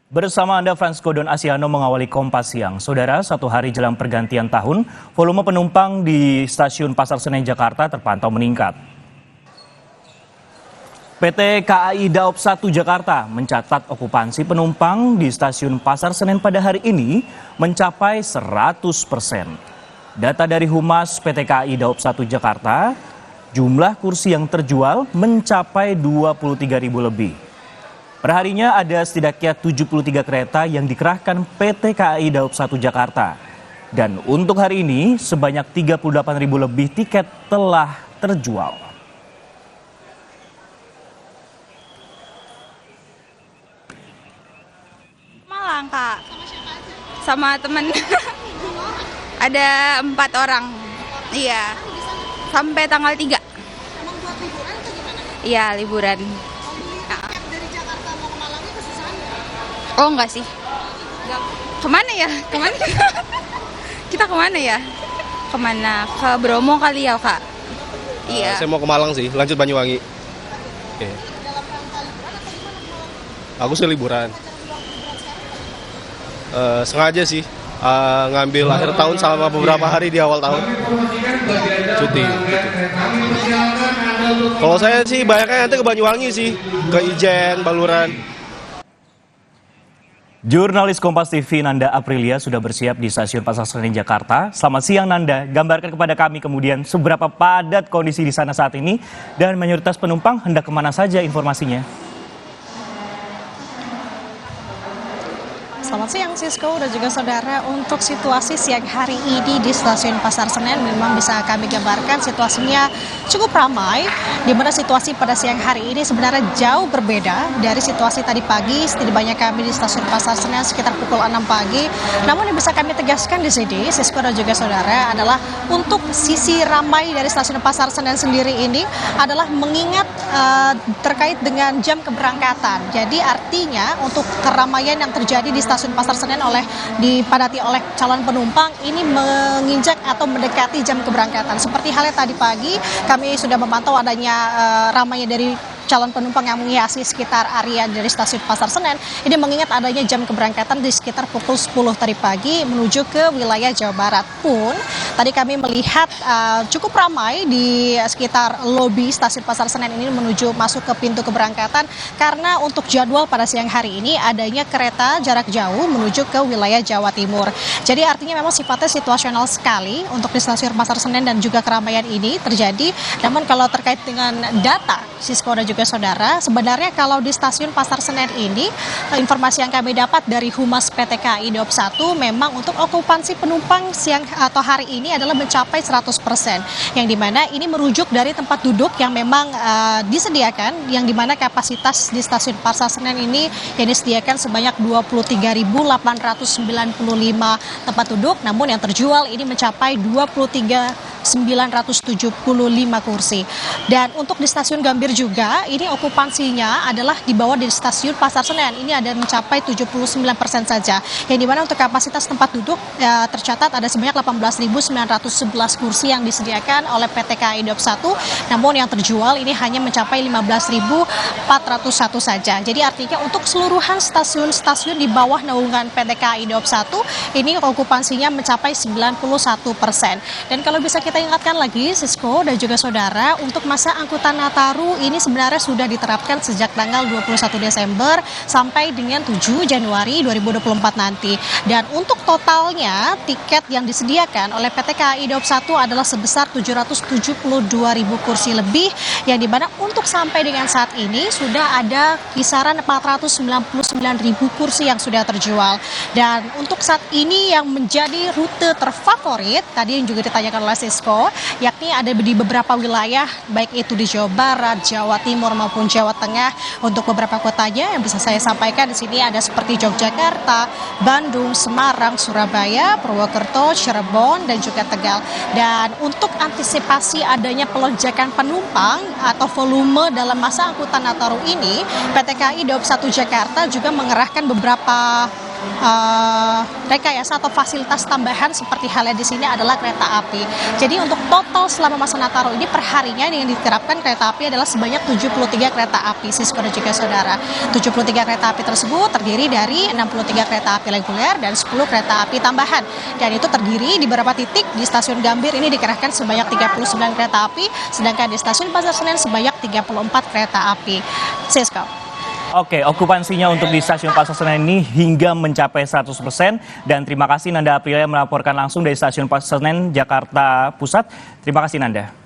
Bersama Anda, Francisco Don Asiano mengawali Kompas Siang. Saudara, satu hari jelang pergantian tahun, volume penumpang di stasiun Pasar Senen Jakarta terpantau meningkat. PT KAI Daop 1 Jakarta mencatat okupansi penumpang di stasiun Pasar Senen pada hari ini mencapai 100%. Data dari Humas PT KAI Daop 1 Jakarta, jumlah kursi yang terjual mencapai 23.000 lebih. Perharinya ada setidaknya 73 kereta yang dikerahkan PT KAI Daop 1 Jakarta. Dan untuk hari ini sebanyak 38.000 lebih tiket telah terjual. Malang, Kak. Sama temen. Ada 4 orang. Iya. Sampai tanggal 3. Emang buat liburan atau gimana? Iya, liburan. Dari Jakarta mau ke Malang itu susah nggak? Oh, enggak sih. Kemana ya? Kemana? Kita kemana ya? Kemana? Ke Bromo kali ya, Kak? Iya. Saya mau ke Malang sih, lanjut Banyuwangi. Oke. Dalam rangka liburan atau gimana ke Malang? Aku sih liburan. Sengaja sih, ngambil akhir tahun sama beberapa hari di awal tahun. Cuti. Kalau saya sih banyaknya nanti ke Banyuwangi sih, ke Ijen, Baluran. Jurnalis Kompas TV Nanda Aprilia sudah bersiap di stasiun Pasar Senen Jakarta. Selamat siang Nanda, gambarkan kepada kami kemudian seberapa padat kondisi di sana saat ini dan mayoritas penumpang hendak kemana saja informasinya. Selamat siang Sisko dan juga saudara. Untuk situasi siang hari ini di stasiun Pasar Senen memang bisa kami gambarkan situasinya cukup ramai, di mana situasi pada siang hari ini sebenarnya jauh berbeda dari situasi tadi pagi. Setidaknya kami di stasiun Pasar Senen sekitar pukul 6 pagi. Namun yang bisa kami tegaskan di sini Sisko dan juga saudara adalah untuk sisi ramai dari stasiun Pasar Senen sendiri ini adalah mengingat terkait dengan jam keberangkatan. Jadi artinya untuk keramaian yang terjadi di stasiun Pasar Senen dipadati oleh calon penumpang ini menginjak atau mendekati jam keberangkatan. Seperti halnya tadi pagi kami sudah memantau adanya ramainya dari calon penumpang yang menghiasi sekitar area dari stasiun Pasar Senen. Ini mengingat adanya jam keberangkatan di sekitar pukul 10 tadi pagi menuju ke wilayah Jawa Barat. Pun tadi kami melihat cukup ramai di sekitar lobi stasiun Pasar Senen ini menuju masuk ke pintu keberangkatan karena untuk jadwal pada siang hari ini adanya kereta jarak jauh menuju ke wilayah Jawa Timur. Jadi artinya memang sifatnya situasional sekali untuk di stasiun Pasar Senen dan juga keramaian ini terjadi. Namun kalau terkait dengan data Sisko dan juga saudara, sebenarnya kalau di stasiun Pasar Senen ini informasi yang kami dapat dari Humas PT KAI Daop 1 memang untuk okupansi penumpang siang atau hari ini adalah mencapai 100%, yang dimana ini merujuk dari tempat duduk yang memang disediakan, yang dimana kapasitas di stasiun Pasar Senen ini yang disediakan sebanyak 23.895 tempat duduk, namun yang terjual ini mencapai 23.975 kursi. Dan untuk di stasiun Gambir juga ini okupansinya adalah di bawah di stasiun Pasar Senen, ini ada mencapai 79% saja, yang dimana untuk kapasitas tempat duduk tercatat ada sebanyak 18.911 kursi yang disediakan oleh PT KAI Daop 1, namun yang terjual ini hanya mencapai 15.401 saja. Jadi artinya untuk keseluruhan stasiun-stasiun di bawah naungan PT KAI Daop 1 ini okupansinya mencapai 91%. Dan kalau bisa kita ingatkan lagi Sisko dan juga saudara, untuk masa angkutan Nataru ini sebenarnya sudah diterapkan sejak tanggal 21 Desember sampai dengan 7 Januari 2024 nanti. Dan untuk totalnya tiket yang disediakan oleh PT KAI Daop 1 adalah sebesar 772.000 kursi lebih, yang dimana untuk sampai dengan saat ini sudah ada kisaran 499.000 kursi yang sudah terjual. Dan untuk saat ini yang menjadi rute terfavorit tadi yang juga ditanyakan oleh Sisko, yakni ada di beberapa wilayah baik itu di Jawa Barat, Jawa Timur maupun Jawa Tengah. Untuk beberapa kotanya yang bisa saya sampaikan di sini ada seperti Yogyakarta, Bandung, Semarang, Surabaya, Purwokerto, Cirebon dan juga Tegal. Dan untuk antisipasi adanya pelonjakan penumpang atau volume dalam masa angkutan Nataru ini, PT KAI Daop 1 Jakarta juga mengerahkan beberapa rekayasa atau fasilitas tambahan seperti halnya di sini adalah kereta api. Jadi untuk total selama masa Nataru ini perharinya yang diterapkan kereta api adalah sebanyak 73 kereta api, siswa dan juga saudara. 73 kereta api tersebut terdiri dari 63 kereta api reguler dan 10 kereta api tambahan. Dan itu terdiri di beberapa titik di stasiun Gambir ini dikerahkan sebanyak 39 kereta api, sedangkan di stasiun Pasar Senen sebanyak 34 kereta api. Sisko. Oke, okupansinya untuk di stasiun Pasar Senen ini hingga mencapai 100%. Dan terima kasih Nanda Aprilia melaporkan langsung dari stasiun Pasar Senen, Jakarta Pusat. Terima kasih Nanda.